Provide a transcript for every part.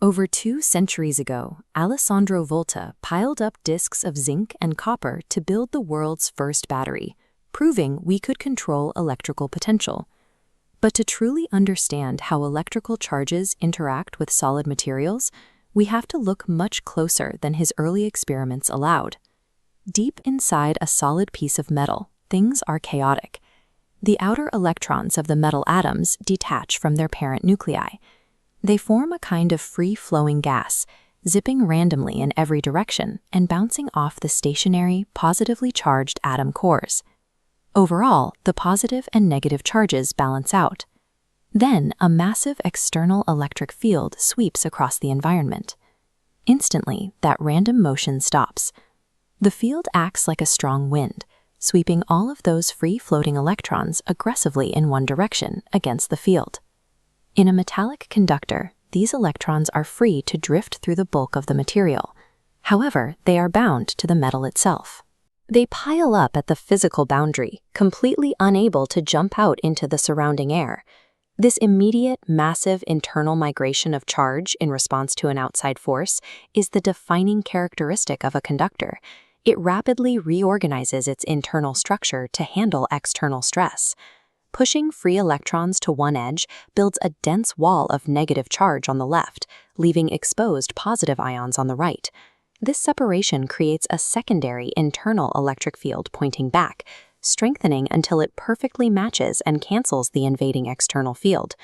Over 2 centuries ago, Alessandro Volta piled up disks of zinc and copper to build the world's first battery, proving we could control electrical potential. But to truly understand how electrical charges interact with solid materials, we have to look much closer than his early experiments allowed. Deep inside a solid piece of metal, things are chaotic. The outer electrons of the metal atoms detach from their parent nuclei. They form a kind of free-flowing gas, zipping randomly in every direction and bouncing off the stationary, positively charged atom cores. Overall, the positive and negative charges balance out. Then, a massive external electric field sweeps across the environment. Instantly, that random motion stops. The field acts like a strong wind, sweeping all of those free-floating electrons aggressively in one direction against the field. In a metallic conductor, these electrons are free to drift through the bulk of the material. However, they are bound to the metal itself. They pile up at the physical boundary, completely unable to jump out into the surrounding air. This immediate, massive internal migration of charge in response to an outside force is the defining characteristic of a conductor. It rapidly reorganizes its internal structure to handle external stress. Pushing free electrons to one edge builds a dense wall of negative charge on the left, leaving exposed positive ions on the right. This separation creates a secondary internal electric field pointing back, strengthening until it perfectly matches and cancels the invading external field.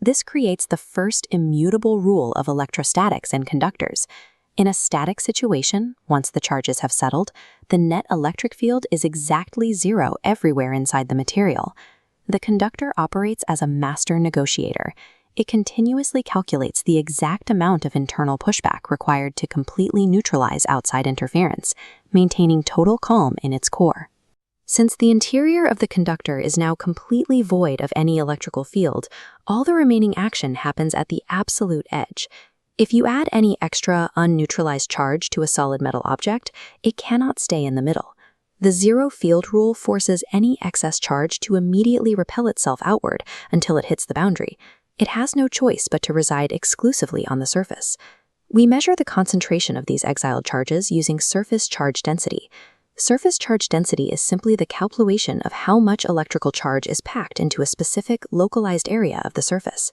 This creates the first immutable rule of electrostatics in conductors. In a static situation, once the charges have settled, the net electric field is exactly zero everywhere inside the material. The conductor operates as a master negotiator. It continuously calculates the exact amount of internal pushback required to completely neutralize outside interference, maintaining total calm in its core. Since the interior of the conductor is now completely void of any electrical field, all the remaining action happens at the absolute edge. If you add any extra unneutralized charge to a solid metal object, it cannot stay in the middle. The zero field rule forces any excess charge to immediately repel itself outward until it hits the boundary. It has no choice but to reside exclusively on the surface. We measure the concentration of these exiled charges using surface charge density. Surface charge density is simply the calculation of how much electrical charge is packed into a specific, localized area of the surface.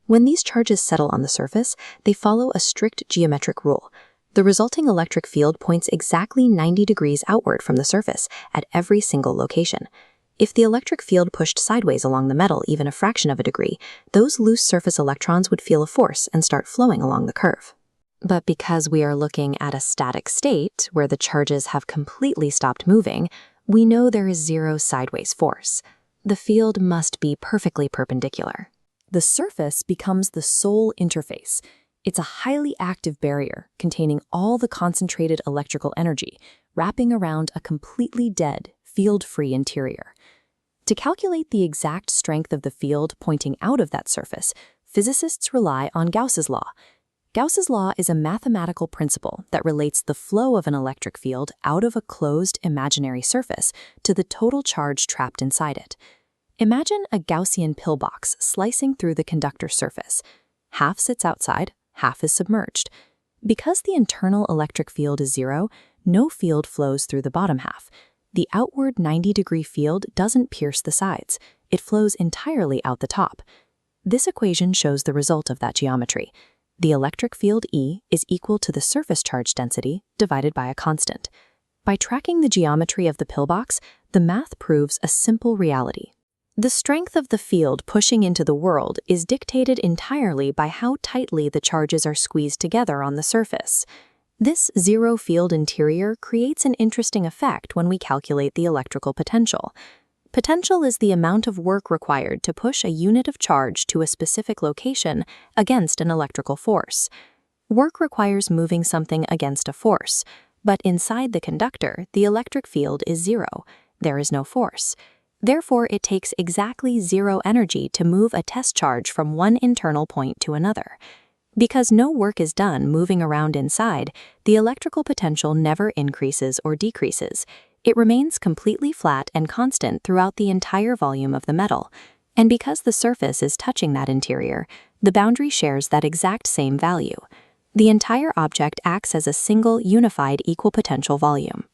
When these charges settle on the surface, they follow a strict geometric rule. The resulting electric field points exactly 90 degrees outward from the surface at every single location. If the electric field pushed sideways along the metal even a fraction of a degree, those loose surface electrons would feel a force and start flowing along the curve. But because we are looking at a static state, where the charges have completely stopped moving, we know there is zero sideways force. The field must be perfectly perpendicular. The surface becomes the sole interface. It's a highly active barrier containing all the concentrated electrical energy, wrapping around a completely dead, field-free interior. To calculate the exact strength of the field pointing out of that surface, physicists rely on Gauss's law. Gauss's law is a mathematical principle that relates the flow of an electric field out of a closed imaginary surface to the total charge trapped inside it. Imagine a Gaussian pillbox slicing through the conductor surface. Half sits outside, half is submerged. Because the internal electric field is zero, no field flows through the bottom half. The outward 90-degree field doesn't pierce the sides. It flows entirely out the top. This equation shows the result of that geometry. The electric field E is equal to the surface charge density divided by a constant. By tracking the geometry of the pillbox, the math proves a simple reality. The strength of the field pushing into the world is dictated entirely by how tightly the charges are squeezed together on the surface. This zero field interior creates an interesting effect when we calculate the electrical potential. Potential is the amount of work required to push a unit of charge to a specific location against an electrical force. Work requires moving something against a force, but inside the conductor, the electric field is zero. There is no force. Therefore, it takes exactly zero energy to move a test charge from one internal point to another. Because no work is done moving around inside, the electrical potential never increases or decreases. It remains completely flat and constant throughout the entire volume of the metal. And because the surface is touching that interior, the boundary shares that exact same value. The entire object acts as a single unified equal potential volume.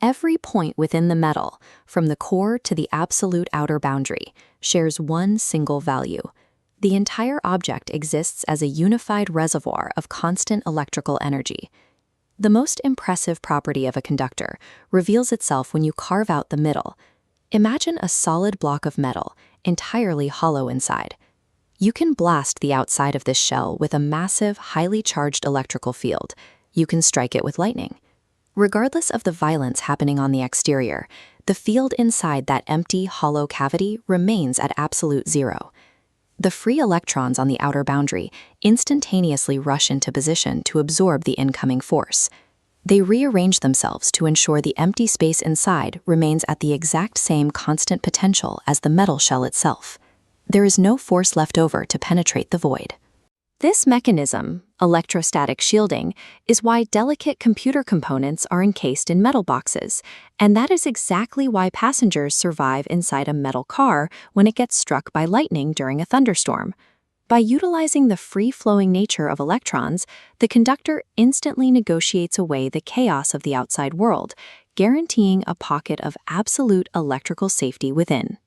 Every point within the metal, from the core to the absolute outer boundary, shares one single value. The entire object exists as a unified reservoir of constant electrical energy. The most impressive property of a conductor reveals itself when you carve out the middle. Imagine a solid block of metal, entirely hollow inside. You can blast the outside of this shell with a massive, highly charged electrical field. You can strike it with lightning. Regardless of the violence happening on the exterior, the field inside that empty, hollow cavity remains at absolute zero. The free electrons on the outer boundary instantaneously rush into position to absorb the incoming force. They rearrange themselves to ensure the empty space inside remains at the exact same constant potential as the metal shell itself. There is no force left over to penetrate the void. This mechanism, electrostatic shielding, is why delicate computer components are encased in metal boxes, and that is exactly why passengers survive inside a metal car when it gets struck by lightning during a thunderstorm. By utilizing the free-flowing nature of electrons, the conductor instantly negotiates away the chaos of the outside world, guaranteeing a pocket of absolute electrical safety within.